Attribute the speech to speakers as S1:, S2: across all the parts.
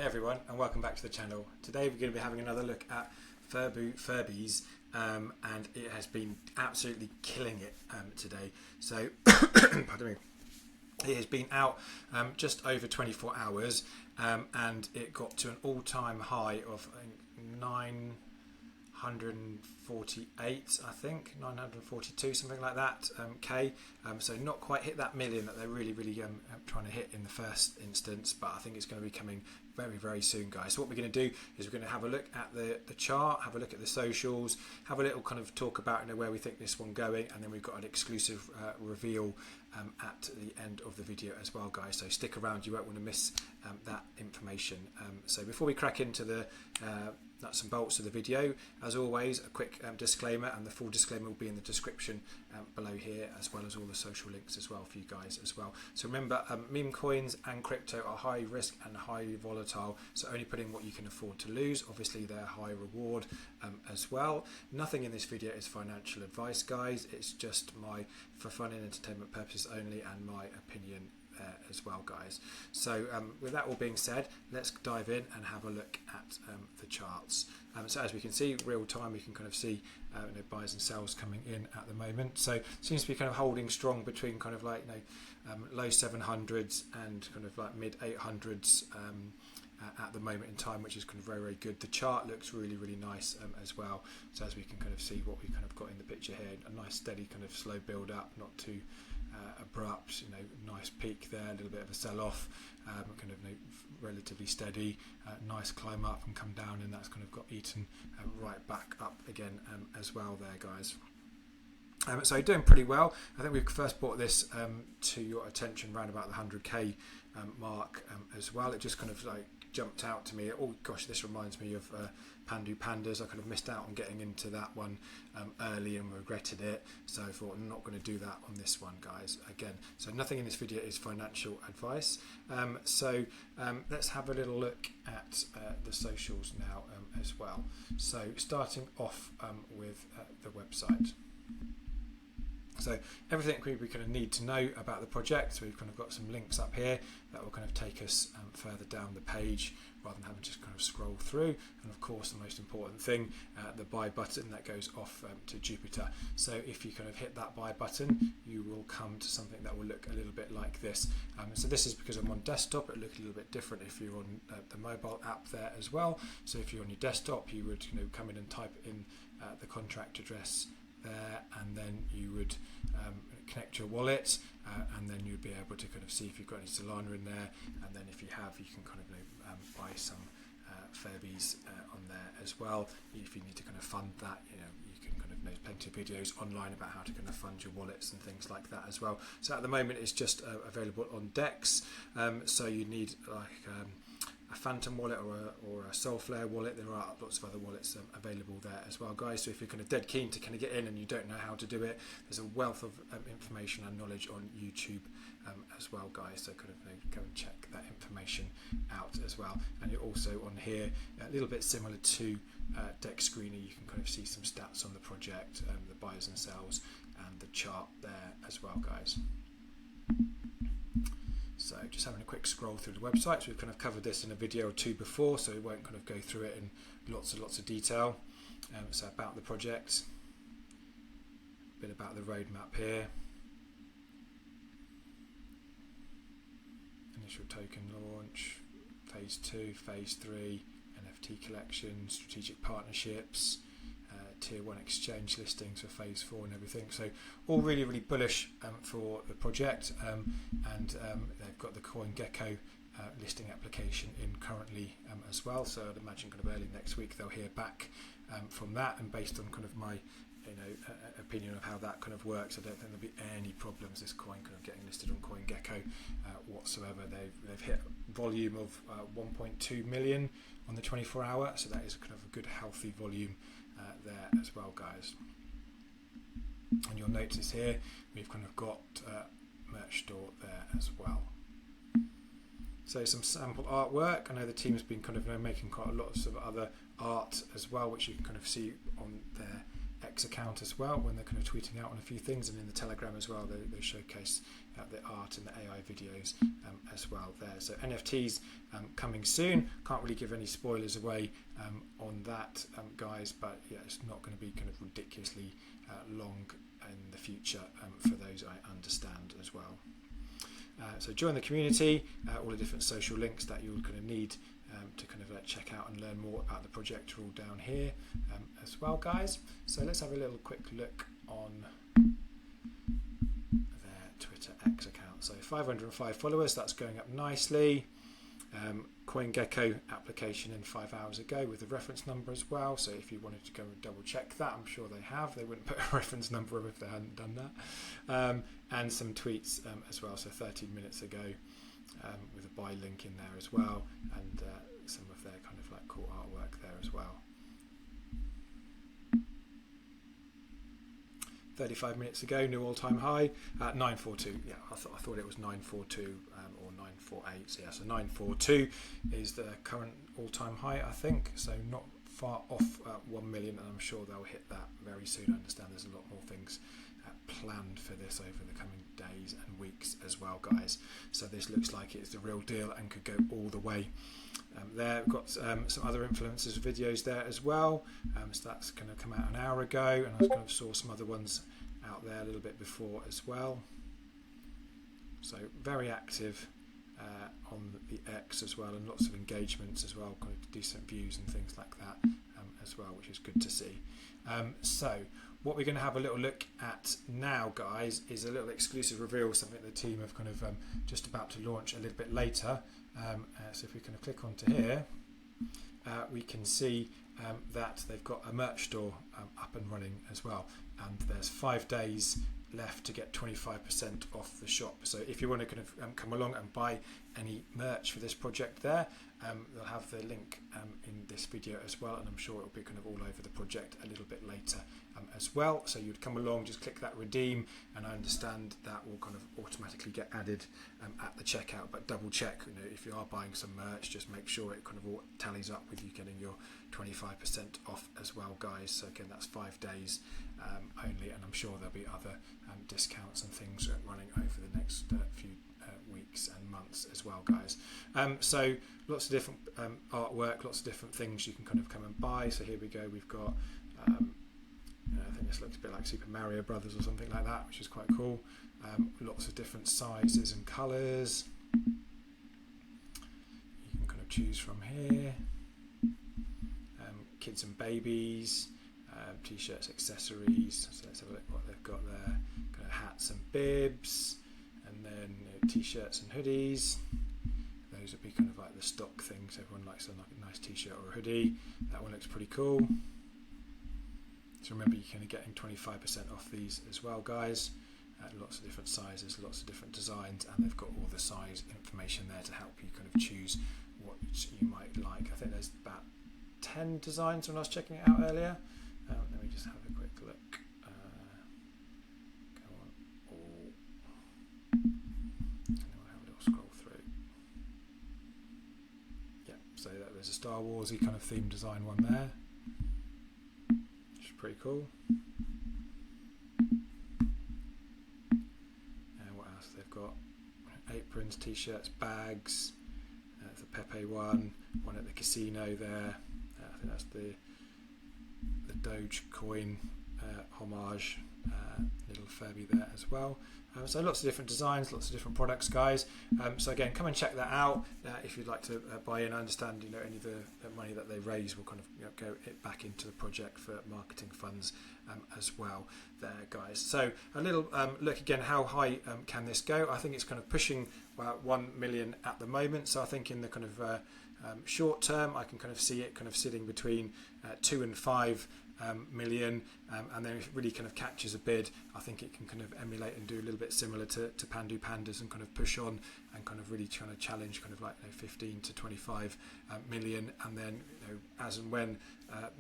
S1: Hey everyone, and welcome back to the channel. Today we're going to be having another look at Furbies, and it has been absolutely killing it today. So, pardon me, it has been out just over 24 hours, and it got to an all-time high of 948, I think 942, something like that, K. So not quite hit that million that they're really trying to hit in the first instance, but I think it's going to be coming very soon, guys. So what we're going to do is we're going to have a look at the chart, have a look at the socials, have a little kind of talk about where we think this one going, and then we've got an exclusive reveal at the end of the video as well, guys. So stick around, you won't want to miss that information. So before we crack into the nuts and bolts of the video, as always, a quick disclaimer, and the full disclaimer will be in the description below here, as well as all the social links as well for you guys as well. So remember, meme coins and crypto are high risk and highly volatile, so only put in what you can afford to lose. Obviously they're high reward as well. Nothing in this video is financial advice, guys. It's just for fun and entertainment purposes only, and my opinion as well, guys. So with that all being said, let's dive in and have a look at the charts. So as we can see, real time, we can kind of see buys and sells coming in at the moment. So it seems to be kind of holding strong between kind of like low 700s and kind of like mid 800s at the moment in time, which is kind of very good. The chart looks really nice as well. So as we can kind of see what we kind of got in the picture here, a nice steady kind of slow build up, not too abrupt, nice peak there, a little bit of a sell-off, kind of relatively steady, nice climb up and come down, and that's kind of got eaten right back up again as well there, guys. So doing pretty well. I think we first brought this to your attention around about the 100k mark as well. It just kind of like jumped out to me. Oh gosh, this reminds me of Pandu Pandas. I kind of missed out on getting into that one early and regretted it, so I thought I'm not going to do that on this one, guys, again. So nothing in this video is financial advice. Let's have a little look at the socials now as well. So starting off with the website. So everything we kind of need to know about the project, so we've kind of got some links up here that will kind of take us further down the page rather than having to just kind of scroll through. And of course, the most important thing, the buy button that goes off to Jupiter. So if you kind of hit that buy button, you will come to something that will look a little bit like this. So this is because I'm on desktop. It look a little bit different if you're on the mobile app there as well. So if you're on your desktop, you would come in and type in the contract address there, and then you would connect your wallet, and then you'd be able to kind of see if you've got any Solana in there, and then if you have, you can kind of buy some Furbies on there as well. If you need to kind of fund that, you can kind of, there's plenty of videos online about how to kind of fund your wallets and things like that as well. So at the moment it's just available on DEX, so you need like a Phantom wallet or a Soulflare wallet. There are lots of other wallets available there as well, guys. So if you're kind of dead keen to kind of get in and you don't know how to do it, there's a wealth of information and knowledge on YouTube as well, guys. So kind of go and check that information out as well. And you're also on here, a little bit similar to Dex Screener, you can kind of see some stats on the project, the buyers and sells, and the chart there as well, guys. So just having a quick scroll through the website. So we've kind of covered this in a video or two before, so we won't kind of go through it in lots of detail. So about the project, a bit about the roadmap here, initial token launch, phase 2, phase 3, NFT collection, strategic partnerships, tier 1 exchange listings for phase 4 and everything. So all really bullish for the project, and they've got the CoinGecko listing application in currently as well. So I'd imagine kind of early next week they'll hear back from that, and based on kind of my opinion of how that kind of works, I don't think there'll be any problems this coin kind of getting listed on CoinGecko whatsoever. They've hit volume of 1.2 million on the 24-hour, so that is kind of a good healthy volume there as well, guys. And you'll notice here we've kind of got merch store there as well. So some sample artwork. I know the team's been kind of making quite a lot of other art as well, which you can kind of see on their X account as well, when they're kind of tweeting out on a few things, and in the Telegram as well, they showcase the art and the AI videos as well there. So NFTs coming soon. Can't really give any spoilers away on that, guys, but yeah, it's not going to be kind of ridiculously long in the future for those, I understand as well. So join the community, all the different social links that you'll kind of need to kind of check out and learn more about the project are all down here as well, guys. So let's have a little quick look on their Twitter X account. So 505 followers, that's going up nicely. CoinGecko application in 5 hours ago with a reference number as well, so if you wanted to go and double check that, I'm sure they have. They wouldn't put a reference number up if they hadn't done that. And some tweets as well, so 13 minutes ago with a buy link in there as well, and some of their kind of like cool artwork there as well. 35 minutes ago, new all-time high at 942. Yeah, I thought it was 942 or 948. So yeah, so 942 is the current all-time high, I think. So not far off 1 million, and I'm sure they'll hit that very soon. I understand there's a lot more things planned for this over the coming days and weeks as well, guys. So this looks like it's the real deal and could go all the way. There, we've got some other influencers videos there as well. So that's going to come out an hour ago, and I kind of saw some other ones out there a little bit before as well. So very active on the X as well, and lots of engagements as well, kind of decent views and things like that as well, which is good to see. So what we're going to have a little look at now, guys, is a little exclusive reveal, something the team have kind of just about to launch a little bit later. So if we kind of click onto here, we can see that they've got a merch store up and running as well, and there's 5 days left to get 25% off the shop. So if you want to kind of come along and buy any merch for this project there, they'll have the link in this video as well, and I'm sure it'll be kind of all over the project a little bit later as well. So you'd come along, just click that redeem, and I understand that will kind of automatically get added at the checkout, but double check, you know, if you are buying some merch, just make sure it kind of all tallies up with you getting your 25% off as well, guys. So again, that's 5 days only, and I'm sure there'll be other discounts and things running over the next few weeks and months as well, guys. So lots of different artwork, lots of different things you can kind of come and buy. So here we go, we've got I think this looks a bit like Super Mario Brothers or something like that, which is quite cool. Lots of different sizes and colours you can kind of choose from here. Kids and babies, t-shirts, accessories. So let's have a look what they've got there. Kind of hats and bibs, and then t-shirts and hoodies. Those would be kind of like the stock things. Everyone likes a nice t-shirt or a hoodie. That one looks pretty cool. So remember, you're kind of getting 25% off these as well, guys. Lots of different sizes, lots of different designs, and they've got all the size information there to help you kind of choose what you might like. I think there's about 10 designs when I was checking it out earlier. Let me just have a quick look. Go on. And then we'll have a little scroll through. Yeah, so there's a Star Warsy kind of theme design one there, which is pretty cool. And what else? They've got aprons, t-shirts, bags. The Pepe one at the casino there. I think that's the Dogecoin homage little Furby there as well. So lots of different designs, lots of different products, guys. So again, come and check that out if you'd like to buy in. I understand, you know, any of the money that they raise will kind of, you know, go back into the project for marketing funds as well there, guys. So a little look again, how high can this go? I think it's kind of pushing 1 million at the moment. So I think in the kind of short term, I can kind of see it kind of sitting between 2 and 5 million, and then if it really kind of catches a bid, I think it can kind of emulate and do a little bit similar to Pandu Pandas and kind of push on and kind of really trying to challenge kind of like, you know, 15 to 25 million, and then, you know, as and when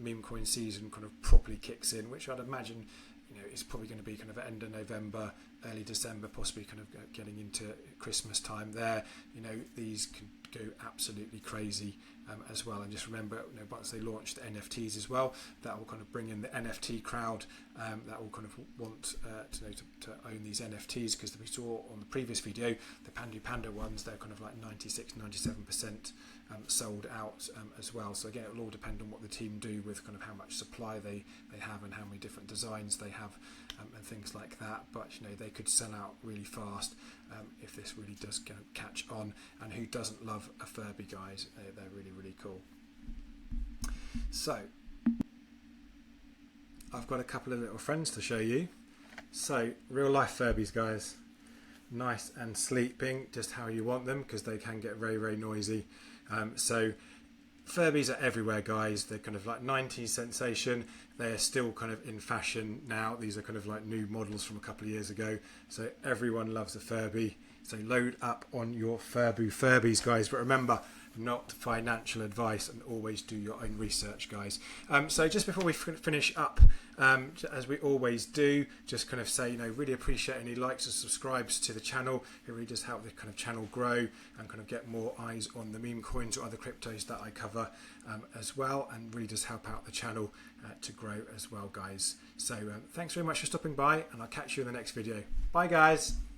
S1: memecoin season kind of properly kicks in, which I'd imagine, you know, is probably going to be kind of end of November, early December, possibly kind of getting into Christmas time there. You know, these can go absolutely crazy as well. And just remember, once they launch the NFTs as well, that will kind of bring in the NFT crowd that will kind of want to own these NFTs, because we saw on the previous video the Pandu ones, they're kind of like 96-97% sold out as well. So again, it will all depend on what the team do with kind of how much supply they have and how many different designs they have and things like that. But they could sell out really fast if this really does catch on. And who doesn't love a Furby, guys? They're really, really cool. So I've got a couple of little friends to show you. So real life Furbies, guys, nice and sleeping, just how you want them, because they can get very, very noisy. So Furbies are everywhere, guys. They're kind of like 90s sensation. They are still kind of in fashion now. These are kind of like new models from a couple of years ago. So everyone loves a Furby. So load up on your Furbies, guys. But remember, not financial advice, and always do your own research, guys. So just before we finish up, as we always do, just kind of say, really appreciate any likes and subscribes to the channel. It really does help the kind of channel grow and kind of get more eyes on the meme coins or other cryptos that I cover as well, and really does help out the channel to grow as well, guys. So thanks very much for stopping by, and I'll catch you in the next video. Bye, guys.